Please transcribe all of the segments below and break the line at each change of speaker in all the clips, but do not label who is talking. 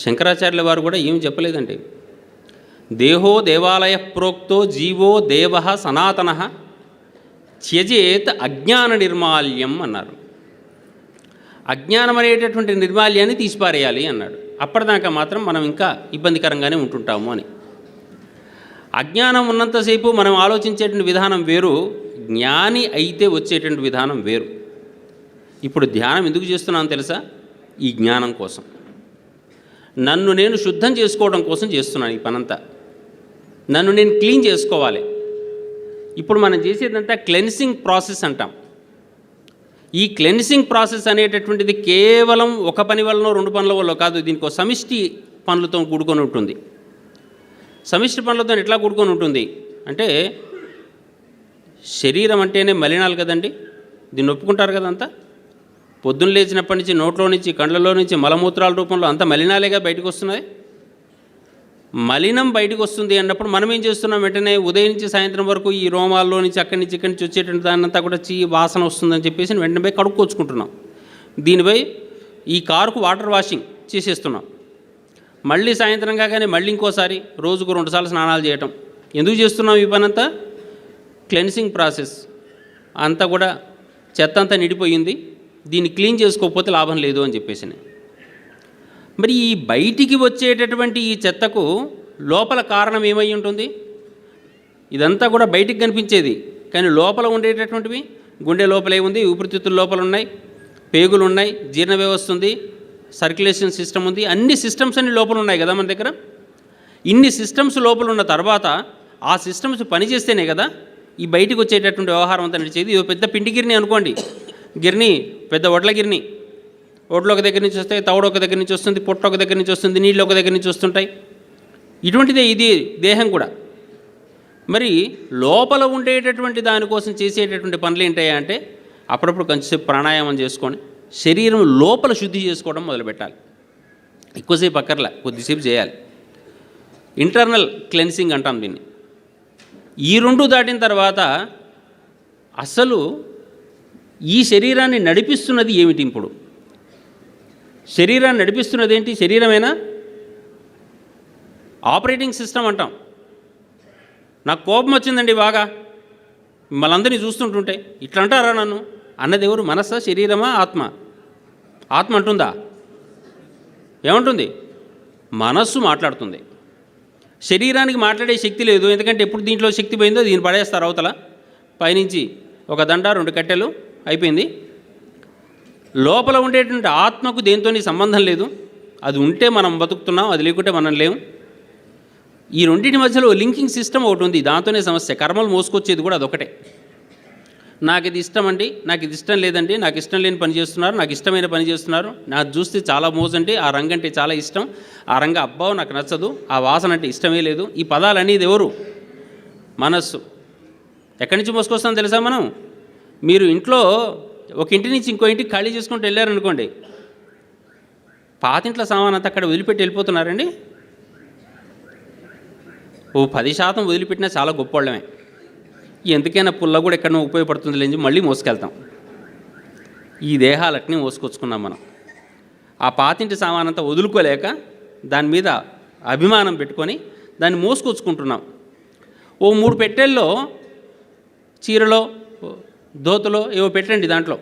శంకరాచార్యుల వారు కూడా ఏం చెప్పలేదండి. దేహో దేవాలయ ప్రోక్తో జీవో దేవ సనాతన త్యజేత్ అజ్ఞాన నిర్మాల్యం అన్నారు. అజ్ఞానం అనేటటువంటి నిర్మాల్యాన్ని తీసిపారేయాలి అన్నాడు. అప్పటిదాకా మాత్రం మనం ఇంకా ఇబ్బందికరంగానే ఉంటుంటాము అని. అజ్ఞానం ఉన్నంతసేపు మనం ఆలోచించేటువంటి విధానం వేరు, జ్ఞాని అయితే వచ్చేటువంటి విధానం వేరు. ఇప్పుడు ధ్యానం ఎందుకు చేస్తున్నాను తెలుసా? ఈ జ్ఞానం కోసం, నన్ను నేను శుద్ధం చేసుకోవడం కోసం చేస్తున్నాను ఈ పనంతా. నన్ను నేను క్లీన్ చేసుకోవాలి. ఇప్పుడు మనం చేసేదంతా క్లెన్సింగ్ ప్రాసెస్ అంటాం. ఈ క్లెన్సింగ్ ప్రాసెస్ అనేటటువంటిది కేవలం ఒక పని వల్లనో రెండు పనుల వల్ల కాదు, దీనికి సమిష్టి పనులతో కూడుకొని ఉంటుంది. సమిష్టి పనులతో ఎట్లా కూడుకొని ఉంటుంది అంటే, శరీరం అంటేనే మలినాలు కదండి, దీన్ని ఒప్పుకుంటారు కదంతా. పొద్దున్న లేచినప్పటి నుంచి నోట్లో నుంచి కండ్లలో నుంచి మలమూత్రాల రూపంలో అంత మలినాలేగా బయటకు వస్తున్నాయి. మలినం బయటకు వస్తుంది అన్నప్పుడు మనం ఏం చేస్తున్నాం? వెంటనే ఉదయం నుంచి సాయంత్రం వరకు ఈ రోమాల్లో నుంచి అక్కడి నుంచి ఇక్కడి నుంచి వచ్చేటువంటి దాన్నంతా కూడా వాసన వస్తుందని చెప్పేసి వెంటనే పోయి కడుక్కొచ్చుకుంటున్నాం. దీనిపై ఈ కారుకు వాటర్ వాషింగ్ చేసేస్తున్నాం. మళ్ళీ సాయంత్రం కాగానే మళ్ళీ ఇంకోసారి రోజుకు 2 సార్లు స్నానాలు చేయటం. ఎందుకు చేస్తున్నాం ఈ పని అంతా? Cleansing process. అంతా కూడా చెత్త అంతా నిండిపోయింది, దీన్ని క్లీన్ చేసుకోకపోతే లాభం లేదు అని చెప్పేసి. మరి ఈ బయటికి వచ్చేటటువంటి ఈ చెత్తకు లోపల కారణం ఏమై ఉంటుంది? ఇదంతా కూడా బయటికి కనిపించేది, కానీ లోపల ఉండేటటువంటివి గుండె లోపలే ఉంది, ఊపిరితిత్తుల లోపల ఉన్నాయి, పేగులు ఉన్నాయి, జీర్ణ వ్యవస్థ ఉంది, సర్క్యులేషన్ సిస్టమ్ ఉంది, అన్ని సిస్టమ్స్ అన్ని లోపల ఉన్నాయి కదా మన దగ్గర. ఇన్ని సిస్టమ్స్ లోపల ఉన్న తర్వాత ఆ సిస్టమ్స్ పనిచేస్తేనే కదా ఈ బయటికి వచ్చేటటువంటి వ్యవహారం అంతా నడిచేది. ఇది పెద్ద పిండి గిర్ని అనుకోండి, గిర్ని పెద్ద వడ్ల గిర్ని. ఒడ్లు ఒక దగ్గర నుంచి వస్తాయి, తవుడు ఒక దగ్గర నుంచి వస్తుంది, పొట్ట ఒక దగ్గర నుంచి వస్తుంది, నీళ్ళు ఒక దగ్గర నుంచి వస్తుంటాయి. ఇటువంటిదే ఇది దేహం కూడా. మరి లోపల ఉండేటటువంటి దానికోసం చేసేటటువంటి పనులు ఏంటయ్యా అంటే, అప్పుడప్పుడు కొంచెంసేపు ప్రాణాయామం చేసుకొని శరీరం లోపల శుద్ధి చేసుకోవడం మొదలుపెట్టాలి. ఎక్కువసేపు అక్కర్లా, కొద్దిసేపు చేయాలి. ఇంటర్నల్ క్లెన్సింగ్ అంటాం దీన్ని. ఈ 2 దాటిన తర్వాత అసలు ఈ శరీరాన్ని నడిపిస్తున్నది ఏమిటి? ఇప్పుడు శరీరాన్ని నడిపిస్తున్నది ఏంటి? శరీరమేనా? ఆపరేటింగ్ సిస్టమ్ అంటాం. నాకు కోపం వచ్చిందండి బాగా, మిమ్మల్ని అందరినీ చూస్తుంటుంటే ఇట్లా అంటారా నన్ను అన్నది ఎవరు? మనస్సా, శరీరమా, ఆత్మ? ఆత్మ అంటుందా? ఏమంటుంది? మనస్సు మాట్లాడుతుంది. శరీరానికి మాట్లాడే శక్తి లేదు, ఎందుకంటే ఎప్పుడు దీంట్లో శక్తి పోయిందో దీన్ని పడేస్తారు అవతల. పైనుంచి ఒక దండ 2 కట్టెలు అయిపోయింది. లోపల ఉండేటువంటి ఆత్మకు దేనితోని సంబంధం లేదు. అది ఉంటే మనం బతుకుతున్నాం, అది లేకుంటే మనం లేము. ఈ రెండింటి మధ్యలో లింకింగ్ సిస్టమ్ ఒకటి ఉంది, దాంతోనే సమస్య. కర్మలు మోసుకొచ్చేది కూడా అదొకటే. నాకు ఇది ఇష్టం అండి, నాకు ఇది ఇష్టం లేదండి, నాకు ఇష్టం లేని పని చేస్తున్నారు, నాకు ఇష్టమైన పని చేస్తున్నారు, నాకు చూస్తే చాలా మోజండి, ఆ రంగు అంటే చాలా ఇష్టం, ఆ రంగు అబ్బావు నాకు నచ్చదు, ఆ వాసన అంటే ఇష్టమే లేదు. ఈ పదాలు అనేది ఎవరు? మనస్సు. ఎక్కడి నుంచి మోసుకొస్తాం తెలుసా మనం? మీరు ఇంట్లో ఒక ఇంటి నుంచి ఇంకో ఇంటికి ఖాళీ చేసుకుంటూ వెళ్ళారనుకోండి, పాతింట్ల సామాన్ అంతా అక్కడ వదిలిపెట్టి వెళ్ళిపోతున్నారండి. ఓ 10% వదిలిపెట్టినా చాలా గొప్పవాళ్ళమే. ఎందుకైనా పుల్ల కూడా ఎక్కడో ఉపయోగపడుతుంది లేని మళ్ళీ మోసుకెళ్తాం. ఈ దేహాలన్నీ మోసుకొచ్చుకున్నాం మనం. ఆ పాతింటి సామాన్ అంతా వదులుకోలేక దాని మీద అభిమానం పెట్టుకొని దాన్ని మోసుకొచ్చుకుంటున్నాం. ఓ 3 పెట్టెల్లో చీరలో దోతలో ఏవో పెట్టండి. దాంట్లో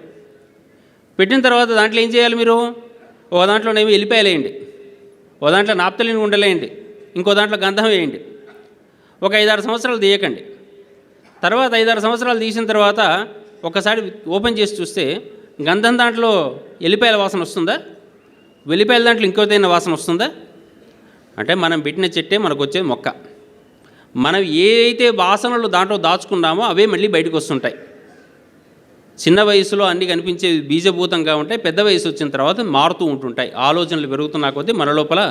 పెట్టిన తర్వాత దాంట్లో ఏం చేయాలి మీరు? ఓ దాంట్లోనేమో ఎల్లిపాయలు వేయండి, ఓ దాంట్లో నాప్తలిని ఉండలేయండి, ఇంకో దాంట్లో గంధం వేయండి. ఒక 5-6 సంవత్సరాలు తీయకండి. తర్వాత 5-6 సంవత్సరాలు తీసిన తర్వాత ఒకసారి ఓపెన్ చేసి చూస్తే గంధం దాంట్లో ఎల్లిపాయల వాసన వస్తుందా? వెల్లిపాయల దాంట్లో ఇంకోదైనా వాసన వస్తుందా? అంటే మనం పెట్టిన చెట్టే మనకు వచ్చేది మొక్క. మనం ఏ అయితే వాసనలు దాంట్లో దాచుకున్నామో అవే మళ్ళీ బయటకు వస్తుంటాయి. చిన్న వయసులో అన్నీ కనిపించేవి బీజభూతంగా ఉంటాయి, పెద్ద వయసు వచ్చిన తర్వాత మారుతూ ఉంటుంటాయి. ఆలోచనలు పెరుగుతున్న కొద్దీ మన లోపల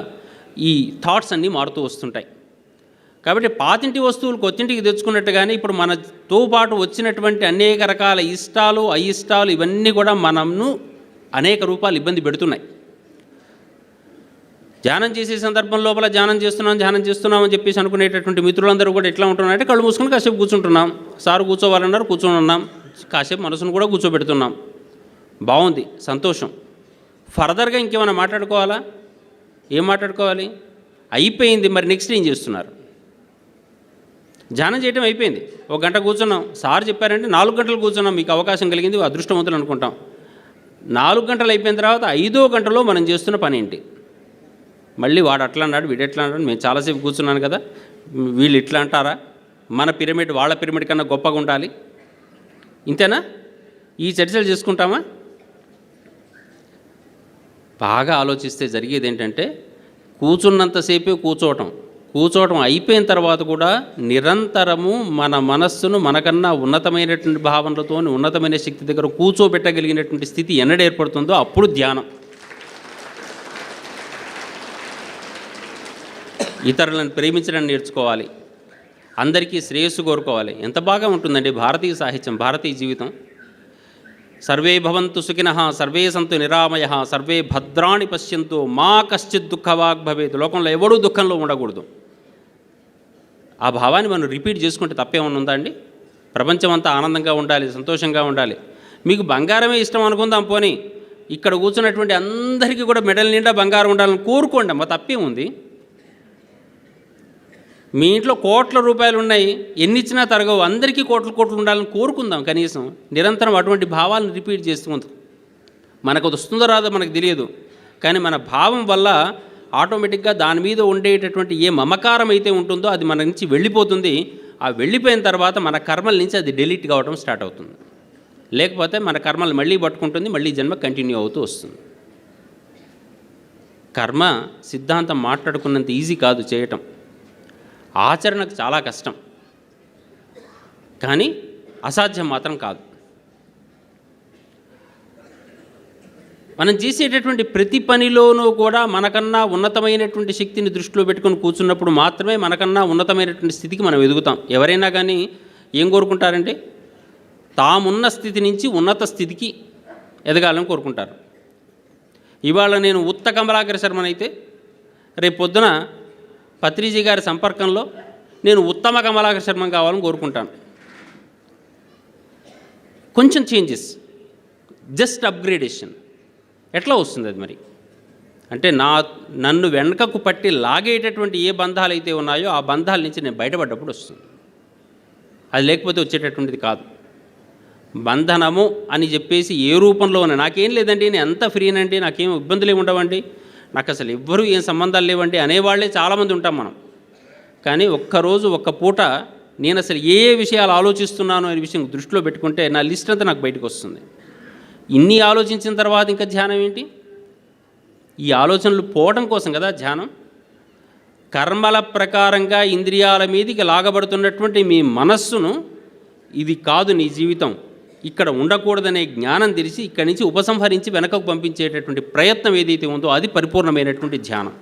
ఈ థాట్స్ అన్నీ మారుతూ వస్తుంటాయి. కాబట్టి పాతింటి వస్తువులు కొత్తింటికి తెచ్చుకున్నట్టుగానే ఇప్పుడు మనతో పాటు వచ్చినటువంటి అనేక రకాల ఇష్టాలు, అయిష్టాలు ఇవన్నీ కూడా మనను అనేక రూపాలు ఇబ్బంది పెడుతున్నాయి. ధ్యానం చేసే సందర్భం లోపల ధ్యానం చేస్తున్నాం అని చెప్పేసి అనుకునేటటువంటి మిత్రులందరూ కూడా ఎట్లా ఉంటున్నారంటే, కళ్ళు మూసుకొని కాసేపు కూర్చుంటున్నాం, సారు కూర్చోవాలన్నారు కూర్చొని ఉన్నాం, కాసేపు మనసును కూడా కూర్చోబెడుతున్నాం. బాగుంది, సంతోషం. ఫర్దర్గా ఇంకేమైనా మాట్లాడుకోవాలా? ఏం మాట్లాడుకోవాలి? అయిపోయింది, మరి నెక్స్ట్ ఏం చేస్తున్నారు? ధ్యానం చేయడం అయిపోయింది, 1 గంట కూర్చున్నాం, సార్ చెప్పారంటే 4 గంటలు కూర్చున్నాం, మీకు అవకాశం కలిగింది, అదృష్టవంతులు అనుకుంటాం. 4 గంటలు అయిపోయిన తర్వాత 5వ గంటలో మనం చేస్తున్న పని ఏంటి? మళ్ళీ వాడు అట్లా అన్నాడు, వీడు ఎట్లా అన్నాడు, మేము చాలాసేపు కూర్చున్నాను కదా, వీళ్ళు ఇట్లా అంటారా, మన పిరమిడ్ వాళ్ళ పిరమిడ్ కన్నా గొప్పగా ఉండాలి, ఇంతేనా? ఈ చర్చలు చేసుకుంటామా? బాగా ఆలోచిస్తే జరిగేది ఏంటంటే, కూర్చున్నంతసేపే కూర్చోవటం అయిపోయిన తర్వాత కూడా నిరంతరము మన మనస్సును మనకన్నా ఉన్నతమైనటువంటి భావనలతో ఉన్నతమైన శక్తి దగ్గర కూర్చోబెట్టగలిగినటువంటి స్థితి ఎన్నడ ఏర్పడుతుందో అప్పుడు ధ్యానం. ఇతరులను ప్రేమించడం నేర్చుకోవాలి, అందరికీ శ్రేయస్సు కోరుకోవాలి. ఎంత బాగా ఉంటుందండి భారతీయ సాహిత్యం, భారతీయ జీవితం. సర్వే భవంతు సుఖినః, సర్వే సంతు నిరామయః, సర్వే భద్రాణి పశ్యంతు, మా కశ్చిత్ దుఃఖవాగ్ భవేత్. లోకంలో ఎవడూ దుఃఖంలో ఉండకూడదు. ఆ భావాన్ని మనం రిపీట్ చేసుకుంటే తప్పేమన్నా ఉందా అండి? ప్రపంచం అంతా ఆనందంగా ఉండాలి, సంతోషంగా ఉండాలి. మీకు బంగారమే ఇష్టం అనుకుందాం, పోనీ ఇక్కడ కూర్చున్నటువంటి అందరికీ కూడా మెడల్ నిండా బంగారం ఉండాలని కోరుకోండి అమ్మ, తప్పేముంది? మీ ఇంట్లో కోట్ల రూపాయలు ఉన్నాయి, ఎన్ని ఇచ్చినా తరగవు, అందరికీ కోట్లు ఉండాలని కోరుకుందాం. కనీసం నిరంతరం అటువంటి భావాలను రిపీట్ చేస్తుందాం. మనకు వస్తుందో రాదో మనకు తెలియదు, కానీ మన భావం వల్ల ఆటోమేటిక్గా దాని మీద ఉండేటటువంటి ఏ మమకారం అయితే ఉంటుందో అది మన నుంచి వెళ్ళిపోతుంది. ఆ వెళ్ళిపోయిన తర్వాత మన కర్మల నుంచి అది డిలీట్ కావడం స్టార్ట్ అవుతుంది. లేకపోతే మన కర్మలు మళ్ళీ పట్టుకుంటుంది, మళ్ళీ జన్మ కంటిన్యూ అవుతూ వస్తుంది. కర్మ సిద్ధాంతం మాట్లాడుకున్నంత ఈజీ కాదు చేయటం, ఆచరణకు చాలా కష్టం, కానీ అసాధ్యం మాత్రం కాదు. మనం చేసేటటువంటి ప్రతి పనిలోనూ కూడా మనకన్నా ఉన్నతమైనటువంటి శక్తిని దృష్టిలో పెట్టుకొని కూర్చున్నప్పుడు మాత్రమే మనకన్నా ఉన్నతమైనటువంటి స్థితికి మనం ఎదుగుతాం. ఎవరైనా కానీ ఏం కోరుకుంటారంటే తామున్న స్థితి నుంచి ఉన్నత స్థితికి ఎదగాలని కోరుకుంటారు. ఇవాళ నేను ఉత్త కమలాకర శర్మనైతే రేపు పొద్దున పత్రిజీ గారి సంపర్కంలో నేను ఉత్తమ కమలాకర శర్మ కావాలని కోరుకుంటాను. కొంచెం చేంజెస్, జస్ట్ అప్గ్రేడేషన్. ఎట్లా వస్తుంది అది? మరి అంటే నన్ను వెనకకు పట్టి లాగేటటువంటి ఏ బంధాలు అయితే ఉన్నాయో ఆ బంధాల నుంచి నేను బయటపడ్డప్పుడు వస్తుంది. అది లేకపోతే వచ్చేటటువంటిది కాదు. బంధనము అని చెప్పేసి ఏ రూపంలో ఉన్నా నాకేం లేదండి, నేను ఎంత ఫ్రీనండి, నాకేం ఇబ్బందులు ఉండవండి, నాకు అసలు ఎవ్వరూ ఏం సంబంధాలు లేవండి అనేవాళ్లే చాలామంది ఉంటాం మనం. కానీ ఒక్కరోజు ఒక్క పూట నేను అసలు ఏ విషయాలు ఆలోచిస్తున్నాను అనే విషయం దృష్టిలో పెట్టుకుంటే నా లిస్ట్ అంతా నాకు బయటకు వస్తుంది. ఇన్ని ఆలోచించిన తర్వాత ఇంకా ధ్యానం ఏంటి? ఈ ఆలోచనలు పోవడం కోసం కదా ధ్యానం. కర్మల ప్రకారంగా ఇంద్రియాల మీదకి లాగబడుతున్నటువంటి మీ మనస్సును ఇది కాదు నీ జీవితం, ఇక్కడ ఉండకూడదనే జ్ఞానం తెలిసి ఇక్కడి నుంచి ఉపసంహరించి వెనకకు పంపించేటటువంటి ప్రయత్నం ఏదైతే ఉందో అది పరిపూర్ణమైనటువంటి ధ్యానం.